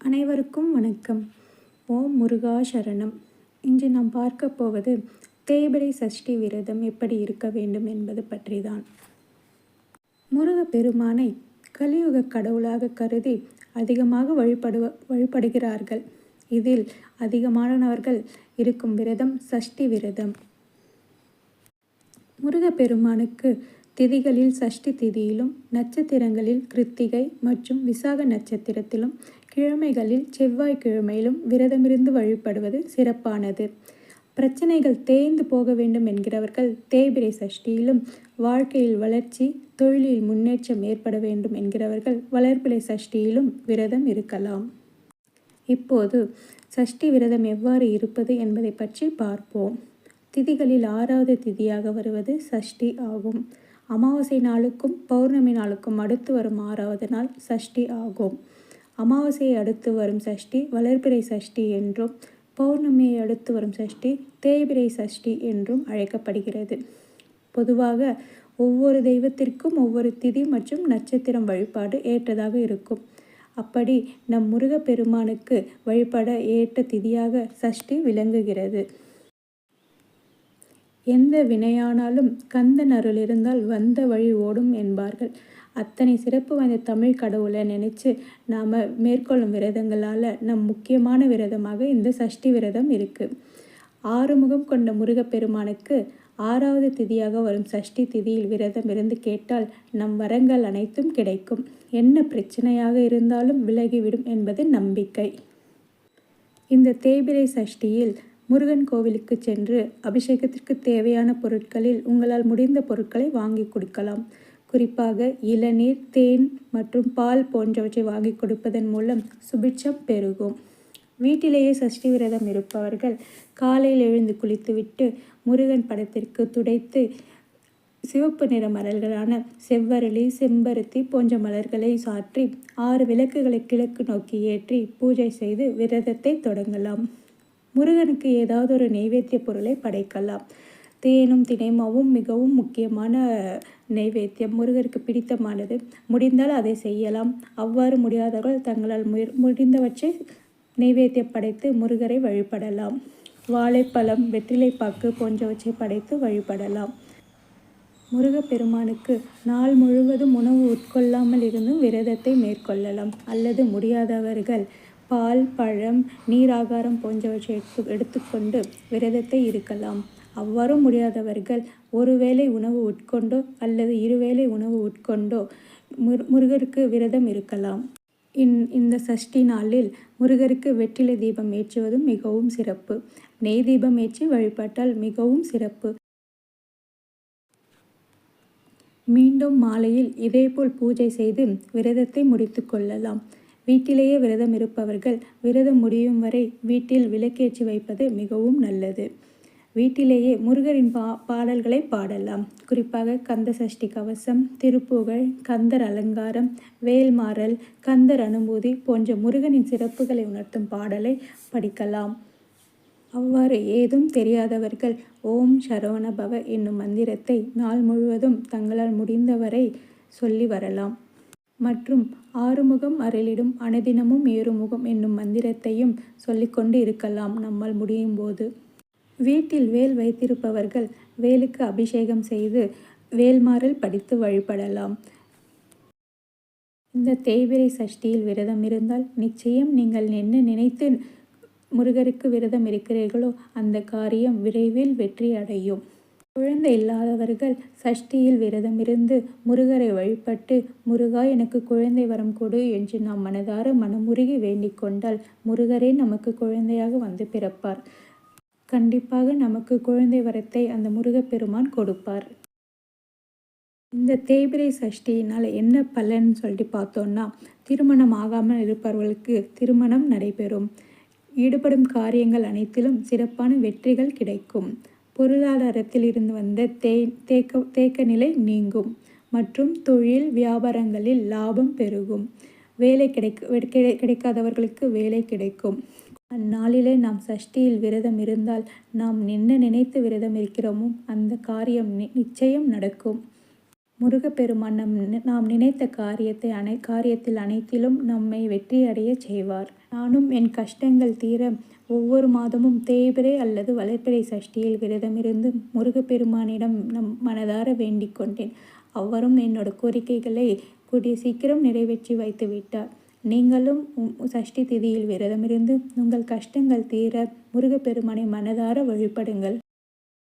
அனைவருக்கும் வணக்கம். ஓம் முருகா சரணம். இன்று நாம் பார்க்க போவது தேய்பிறை சஷ்டி விரதம் எப்படி இருக்க வேண்டும் என்பது பற்றிதான். முருகப்பெருமானை கலியுக கடவுளாக கருதி அதிகமாக வழிபடுகிறார்கள். இதில் அதிகமானவர்கள் இருக்கும் விரதம் சஷ்டி விரதம். முருகப்பெருமானுக்கு திதிகளில் சஷ்டி திதியிலும், நட்சத்திரங்களில் கிருத்திகை மற்றும் விசாக நட்சத்திரத்திலும், கிழமைகளில் செவ்வாய்க்கிழமையிலும் விரதமிருந்து வழிபடுவது சிறப்பானது. பிரச்சனைகள் தேய்ந்து போக வேண்டும் என்கிறவர்கள் தேய்பிறை சஷ்டியிலும், வாழ்க்கையில் வளர்ச்சி, தொழிலில் முன்னேற்றம் ஏற்பட வேண்டும் என்கிறவர்கள் வளர்பிறை சஷ்டியிலும் விரதம் இருக்கலாம். இப்போது சஷ்டி விரதம் எவ்வாறு இருப்பது என்பதை பற்றி பார்ப்போம். திதிகளில் 6வது திதியாக வருவது சஷ்டி ஆகும். அமாவாசை நாளுக்கும் பௌர்ணமி நாளுக்கும் அடுத்து வரும் 6வது நாள் சஷ்டி ஆகும். அமாவாசையை அடுத்து வரும் சஷ்டி வளர்பிறை சஷ்டி என்றும், பௌர்ணமியை அடுத்து வரும் சஷ்டி தேய்பிறை சஷ்டி என்றும் அழைக்கப்படுகிறது. பொதுவாக ஒவ்வொரு தெய்வத்திற்கும் ஒவ்வொரு திதி மற்றும் நட்சத்திரம் வழிபாடு ஏற்றதாக இருக்கும். அப்படி நம் முருகப்பெருமானுக்கு வழிபட ஏற்ற திதியாக சஷ்டி விளங்குகிறது. எந்த வினையானாலும் கந்தன் அருள் இருந்தால் வந்த வழி ஓடும் என்பார்கள். அத்தனை சிறப்பு வாய்ந்த தமிழ் கடவுளை நினைச்சு நாம் மேற்கொள்ளும் விரதங்களால் நம் முக்கியமான விரதமாக இந்த சஷ்டி விரதம் இருக்குது. 6 முகம் கொண்ட முருகப்பெருமானுக்கு 6வது திதியாக வரும் சஷ்டி திதியில் விரதம் இருந்து கேட்டால் நம் வரங்கள் அனைத்தும் கிடைக்கும். என்ன பிரச்சனையாக இருந்தாலும் விலகிவிடும் என்பது நம்பிக்கை. இந்த தேய்பிறை சஷ்டியில் முருகன் கோவிலுக்கு சென்று அபிஷேகத்திற்கு தேவையான பொருட்களில் உங்களால் முடிந்த பொருட்களை வாங்கி கொடுக்கலாம். குறிப்பாக இளநீர், தேன் மற்றும் பால் போன்றவற்றை வாங்கி கொடுப்பதன் மூலம் சுபிட்சம் பெருகும். வீட்டிலேயே சஷ்டி விரதம் இருப்பவர்கள் காலையில் எழுந்து குளித்துவிட்டு முருகன் படத்திற்கு துடைத்து சிவப்பு நிற மலர்களான செவ்வரளி, செம்பருத்தி போன்ற மலர்களை சாற்றி 6 விளக்குகளை கிழக்கு நோக்கி ஏற்றி பூஜை செய்து விரதத்தை தொடங்கலாம். முருகனுக்கு ஏதாவது ஒரு நெய்வேத்திய பொருளை படைக்கலாம். தேனும் தினைமாவும் மிகவும் முக்கியமான நெய்வேத்தியம், முருகருக்கு பிடித்தமானது. முடிந்தால் அதை செய்யலாம். அவ்வாறு முடியாதவர்கள் தங்களால் முடிந்தவற்றை நெய்வேத்தியம் படைத்து முருகரை வழிபடலாம். வாழைப்பழம், வெற்றிலைப்பாக்கு போன்றவற்றை படைத்து வழிபடலாம். முருகப்பெருமானுக்கு நாள் முழுவதும் உணவு உட்கொள்ளாமல் இருந்தும் விரதத்தை மேற்கொள்ளலாம். அல்லது முடியாதவர்கள் பால், பழம், நீராகாரம் போன்றவற்றை எடுத்துக்கொண்டு விரதத்தை இருக்கலாம். அவ்வாறு முடியாதவர்கள் ஒருவேளை உணவு உட்கொண்டோ அல்லது 2 வேளை உணவு உட்கொண்டோ முருகருக்கு விரதம் இருக்கலாம். இந்த சஷ்டி நாளில் முருகருக்கு வெற்றிலை தீபம் ஏற்றுவதும் மிகவும் சிறப்பு. நெய் தீபம் ஏற்றி வழிபட்டால் மிகவும் சிறப்பு. மீண்டும் மாலையில் இதேபோல் பூஜை செய்து விரதத்தை முடித்து கொள்ளலாம். வீட்டிலேயே விரதம் இருப்பவர்கள் விரதம் முடியும் வரை வீட்டில் விளக்கேற்றி வைப்பது மிகவும் நல்லது. வீட்டிலேயே முருகரின் பாடல்களை பாடலாம். குறிப்பாக கந்த சஷ்டி கவசம், திருப்புகழ், கந்தர் அலங்காரம், வேல்மாறல், கந்தர் அனுபூதி போன்ற முருகனின் சிறப்புகளை உணர்த்தும் பாடலை படிக்கலாம். அவ்வாறு ஏதும் தெரியாதவர்கள் ஓம் சரவண பவ என்னும் மந்திரத்தை நாள் முழுவதும் தங்களால் முடிந்தவரை சொல்லி வரலாம். மற்றும் ஆறுமுகம் அருளிடும் அனுதினமும் ஏறுமுகம் என்னும் மந்திரத்தையும் சொல்லிக்கொண்டு இருக்கலாம் நம்மால் முடியும் போது. வீட்டில் வேல் வைத்திருப்பவர்கள் வேலுக்கு அபிஷேகம் செய்து வேல்மாறல் படித்து வழிபடலாம். இந்த தேய்பிறை சஷ்டியில் விரதம் இருந்தால் நிச்சயம் நீங்கள் என்ன நினைத்து முருகருக்கு விரதம் இருக்கிறீர்களோ அந்த காரியம் விரைவில் வெற்றி அடையும். குழந்தை இல்லாதவர்கள் சஷ்டியில் விரதம் இருந்து முருகரை வழிபட்டு முருகா எனக்கு குழந்தை வரம் கொடு என்று நாம் மனதார மனமுருகி வேண்டிக் கொண்டால் முருகரே நமக்கு குழந்தையாக வந்து பிறப்பார். கண்டிப்பாக நமக்கு குழந்தை வரத்தை அந்த முருகப்பெருமான் கொடுப்பார். இந்த தேய்பிறை சஷ்டியினால் என்ன பலன் சொல்லிட்டு பார்த்தோன்னா, திருமணம் ஆகாமல் இருப்பவர்களுக்கு திருமணம் நடைபெறும். ஈடுபடும் காரியங்கள் அனைத்திலும் சிறப்பான வெற்றிகள் கிடைக்கும். பொருளாதாரத்தில் இருந்து வந்த தேக்க நிலை நீங்கும். மற்றும் தொழில் வியாபாரங்களில் லாபம் பெருகும். வேலை கிடைக்காதவர்களுக்கு வேலை கிடைக்கும். அந்நாளிலே நாம் சஷ்டியில் விரதம் இருந்தால் நாம் என்ன நினைத்து விரதம் இருக்கிறோமோ அந்த காரியம் நிச்சயம் நடக்கும். முருகப்பெருமான் நாம் நினைத்த காரியத்தில் அனைத்திலும் நம்மை வெற்றியடையச் செய்வார். நானும் என் கஷ்டங்கள் தீர ஒவ்வொரு மாதமும் தேய்பிறை அல்லது வளர்பிறை சஷ்டியில் விரதமிருந்து முருகப்பெருமானிடம் மனதார வேண்டிக் கொண்டேன். அவரும் என்னோட கோரிக்கைகளை கூடிய சீக்கிரம் நிறைவேற்றி வைத்து விட்டார். நீங்களும் சஷ்டி திதியில் விரதமிருந்து உங்கள் கஷ்டங்கள் தீர முருகப்பெருமானை மனதார வழிபடுங்கள்.